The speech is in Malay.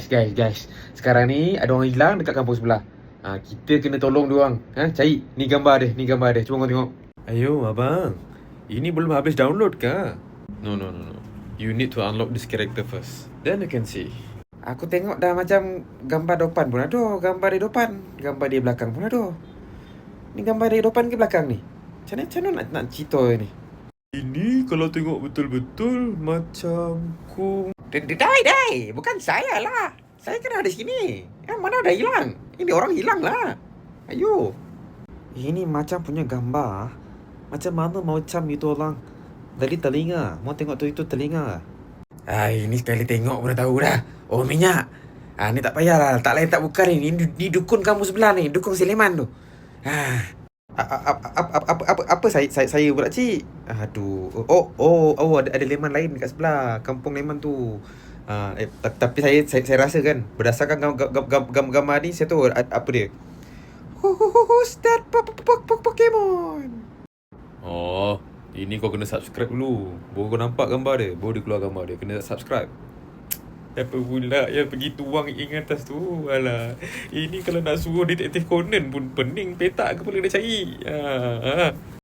Guys. Sekarang ni ada orang hilang dekat kampung sebelah. Kita kena tolong dia orang. Cari. Ni gambar dia. Cuba kau tengok. Ayo, abang. Ini belum habis download ke? No. You need to unlock this character first. Then you can see. Aku tengok dah macam gambar depan pun ada. Gambar di depan. Gambar di belakang pun ada. Ni gambar di depan ke belakang ni? Macam mana nak cerita ni? Ini kalau tengok betul-betul macam Dai, bukan saya lah. Saya kena ada sini. Yang mana ada hilang? Ini orang hilang lah. Ayo. Ini macam punya gambar. Macam mana macam itu orang? Dari telinga. Mau tengok tu itu telinga. Ini sekali tengok pun dah tahu dah. Oh, minyak. Ni tak payahlah. Tak lain tak bukan ni. Ni dukun kamu sebelah ni. Dukun Sileman tu. Apa saya pula cik? Aduh. Oh ada Leman lain dekat sebelah. Kampung Leman tu. Tapi saya rasa kan berdasarkan gambar ni saya tahu apa dia. Who's that Pokemon? Oh, ini kau kena subscribe dulu. Baru kau nampak gambar dia. Baru dia keluar gambar dia. Kena subscribe. Apa pula yang pergi tuang ing atas tu. Alah, ini kalau nak suruh detektif Conan pun pening petak kepala dia cari.